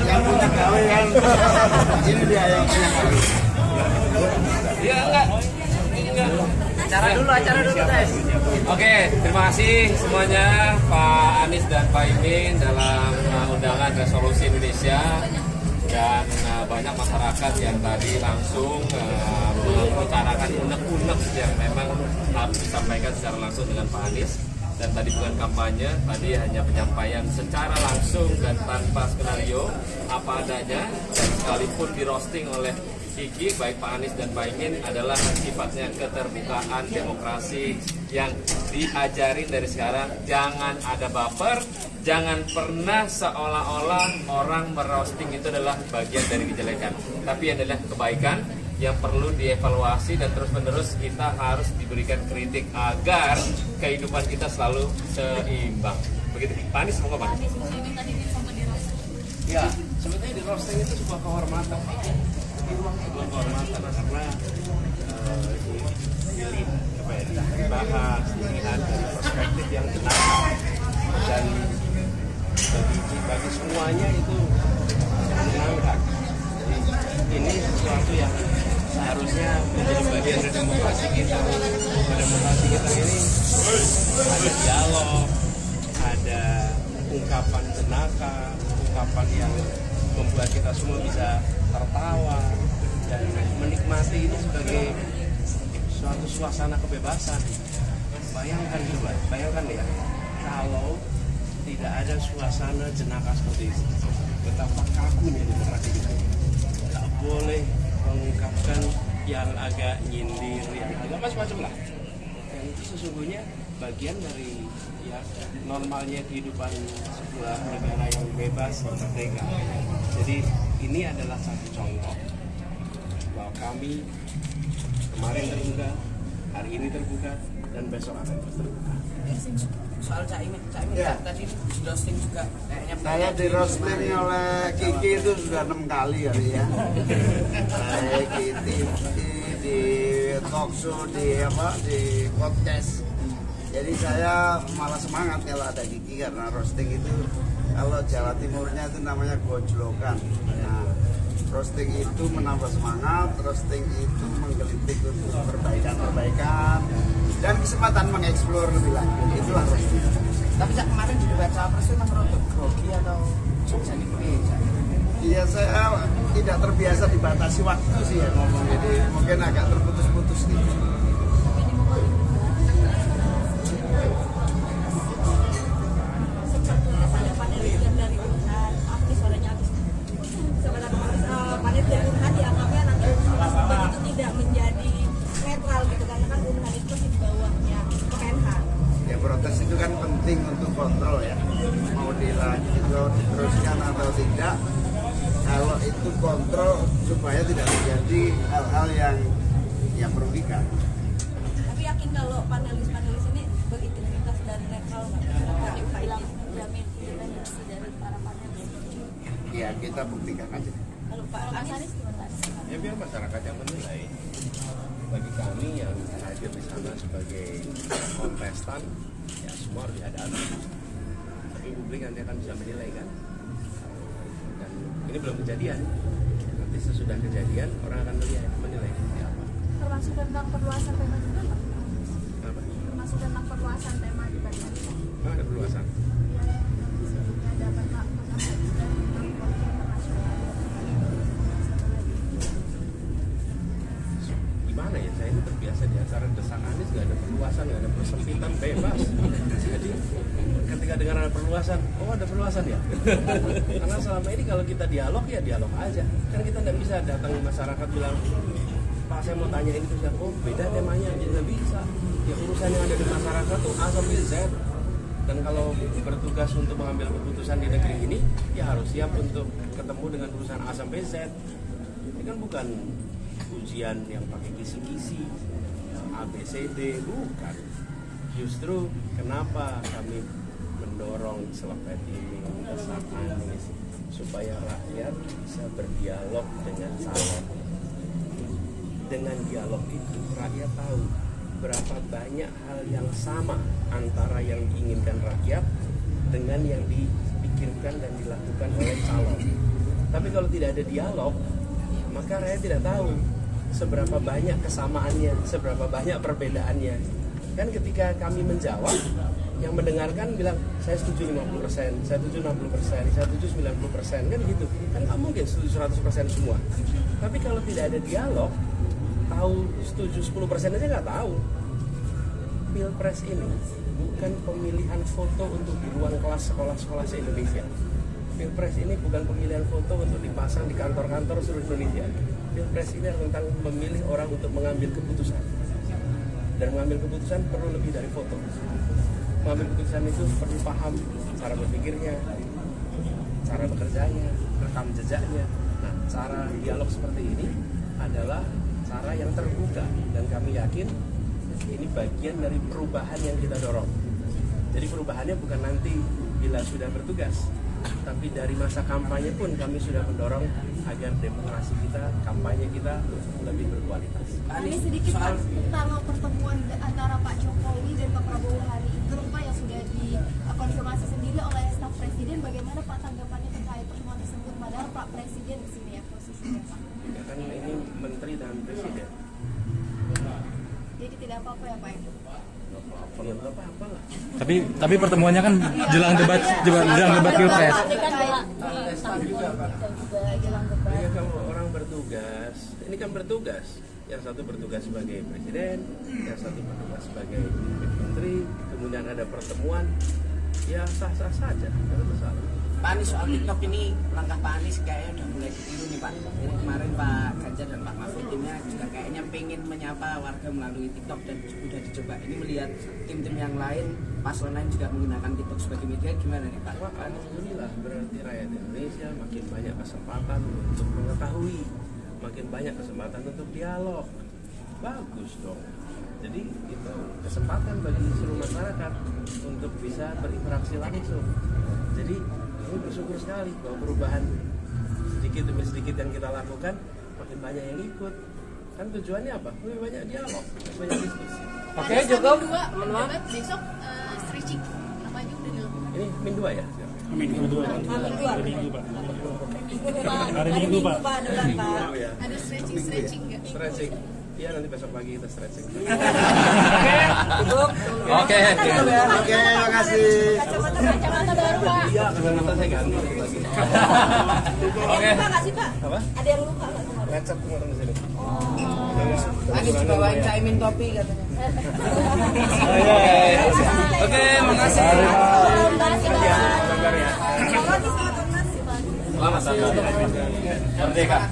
Yang punya gawe kan. Ini dia yang punya gawe. Iya enggak. Acara dulu guys. Oke, terima kasih semuanya Pak Anies dan Pak Imin dalam undangan resolusi Indonesia dan banyak masyarakat yang tadi langsung mengutarakan unek-unek yang memang harus disampaikan secara langsung dengan Pak Anies. Dan tadi bukan kampanye, tadi hanya penyampaian secara langsung dan tanpa skenario apa adanya, dan sekalipun di roasting oleh Kiki, baik Pak Anies dan Pak Imin adalah sifatnya keterbukaan demokrasi yang diajarin dari sekarang. Jangan ada baper, jangan pernah seolah-olah orang merosting itu adalah bagian dari kejelekan, tapi adalah kebaikan yang perlu dievaluasi dan terus-menerus kita harus diberikan kritik agar kehidupan kita selalu seimbang. Begitu, Pak Anies mau ngomong? Ya, sebetulnya di roasting itu sebuah kehormatan. Sebuah kehormatan karena dibahas, dilihat dari perspektif yang benar dan bagi semuanya itu menyenangkan. Jadi ini sesuatu yang seharusnya menjadi bagian dari demokrasi kita. Demokrasi kita ini ada dialog, ada ungkapan jenaka, ungkapan yang membuat kita semua bisa tertawa dan menikmati ini sebagai suatu suasana kebebasan. Bayangkan ya, kalau tidak ada suasana jenaka seperti itu, betapa kakunya demokrasi kita. Tak boleh mengungkapkan yang agak nyindir, yang agak macam-macam lah. Dan itu sesungguhnya bagian dari ya normalnya kehidupan sebuah negara yang bebas dan merdeka. Jadi ini adalah satu contoh bahwa kami kemarin terbuka, hari ini terbuka, dan besok akan terus terbuka. Soal Caimin ya. Tadi di roasting juga kayaknya. Saya di roasting oleh Kiki itu sudah 6 kali kali ya. Baik di TV, di talkshow, di podcast. Jadi saya malah semangat kalau ada Kiki karena roasting itu kalau Jawa Timurnya itu namanya gojlokan. Nah, roasting itu menambah semangat, roasting itu menggelitik untuk perbaikan dan kesempatan mengeksplor lebih lanjut. Itulah roasting. Tapi kemarin di debat cawapres itu memang rotok grogi atau jadi begitu? Iya, saya tidak terbiasa dibatasi waktu sih ya ngomong, jadi mungkin agak terputus-putus gitu. Protes itu kan penting untuk kontrol ya, mau dilanjut diteruskan atau tidak. Kalau itu kontrol supaya tidak terjadi hal-hal yang merugikan. Tapi yakin kalau panelis ini berintegritas dan netral nggak? Jamin independensi dari para panelis. Ya kita buktikan aja. Kalau Pak Anies gimana? Ya biar masyarakat yang menilai. Bagi kami yang hadir di sana sebagai kontestan, ya semua harus dihadapi. Tapi publik nanti akan bisa menilai kan. Dan ini belum kejadian. Nanti sesudah kejadian orang akan menilai seperti apa. Termasuk tentang perluasan tema juga Pak? Apa? Termasuk tentang perluasan tema di Bali. Ada perluasan. Ada Bapak Gimana ya, saya ini terbiasa di acara desak Anies, nggak ada perluasan, nggak ada persempitan, bebas. Jadi ketika dengar ada perluasan, oh ada perluasan ya. Karena selama ini kalau kita dialog ya dialog aja. Kan kita nggak bisa datang masyarakat bilang, Pak saya mau tanya ini terus, oh beda temanya, jadi nggak bisa. Ya urusan yang ada di masyarakat tuh A sampai Z. Dan kalau bertugas untuk mengambil keputusan di negeri ini, ya harus siap untuk ketemu dengan urusan A sampai Z. Ini kan bukan ujian yang pakai kisi-kisi, ABCD, bukan. Justru kenapa kami mendorong selepet ini, desak Anies, supaya rakyat bisa berdialog dengan calon. Dengan dialog itu rakyat tahu berapa banyak hal yang sama antara yang diinginkan rakyat dengan yang dipikirkan dan dilakukan oleh calon. Tapi kalau tidak ada dialog, maka rakyat tidak tahu seberapa banyak kesamaannya, seberapa banyak perbedaannya. Kan ketika kami menjawab, yang mendengarkan bilang, saya setuju 50%, saya setuju 60%, saya setuju 90%, kan gitu. Kan nggak mungkin setuju 100% semua. Tapi kalau tidak ada dialog, tahu setuju 10% aja nggak tahu. Pilpres ini bukan pemilihan foto untuk di ruang kelas sekolah-sekolah se-Indonesia. Pilpres ini bukan pemilihan foto untuk dipasang di kantor-kantor seluruh Indonesia. Pilpres ini tentang memilih orang untuk mengambil keputusan. Dan mengambil keputusan perlu lebih dari foto. Mengambil keputusan itu perlu paham cara berpikirnya, cara bekerjanya, rekam jejaknya. Nah, cara dialog seperti ini adalah cara yang terbuka, dan kami yakin ini bagian dari perubahan yang kita dorong. Jadi perubahannya bukan nanti bila sudah bertugas, tapi dari masa kampanye pun kami sudah mendorong agar demokrasi kita, kampanye kita lebih berkualitas. Ini sedikit Pak tentang pertemuan antara Pak Jokowi dan Pak Prabowo hari itu Pak yang sudah dikonfirmasi sendiri oleh staf Presiden. Bagaimana Pak tanggapannya terkait pertemuan tersebut? Padahal Pak Presiden di sini ya posisinya Pak. Ya kan ini menteri dan presiden. Jadi tidak apa-apa ya Pak ya? Ya nggak apa-apa lah. Tapi pertemuannya kan jelang debat pilpres. Ya kalau orang bertugas, ini kan bertugas. Yang satu bertugas sebagai presiden, yang satu bertugas sebagai menteri, kemudian ada pertemuan, ya sah-sah saja, tidak ada masalah. Pak Anies, soal TikTok ini langkah Pak Anies kayaknya udah mulai ditiru nih Pak. Ini kemarin Pak Ganjar dan Pak Mahfud timnya juga kayaknya pengen menyapa warga melalui TikTok dan sudah dicoba. Ini melihat tim-tim yang lain, paslon lain juga menggunakan TikTok sebagai media, gimana nih Pak? Maka alhamdulillah berarti rakyat Indonesia makin banyak kesempatan untuk mengetahui, makin banyak kesempatan untuk dialog. Bagus dong. Jadi itu kesempatan bagi seluruh masyarakat untuk bisa berinteraksi langsung. Jadi kami bersyukur sekali bahwa perubahan sedikit demi sedikit yang kita lakukan makin banyak yang ikut. Kan tujuannya apa? Lebih banyak dialog, lebih banyak diskusi. Oke, Joko. Debat besok stretching apa aja udah dilakukan? Ini min 2 ya? Minggu Pak. Hari Minggu Pak. Oh, ya. Ada stretching nggak? Stretching. Iya, nanti besok pagi kita stretching. Oke. Oke, makasih. Kacamata baru Pak. Iya, kacamata saya ganti lagi. Ada yang lupa nggak sih Pak? Apa? Ada yang lupa nggak? Lecet kemarin di sini. Anies dibawain caimin topi katanya. Oke, makasih. Selamat ya. Selamat. Merdeka.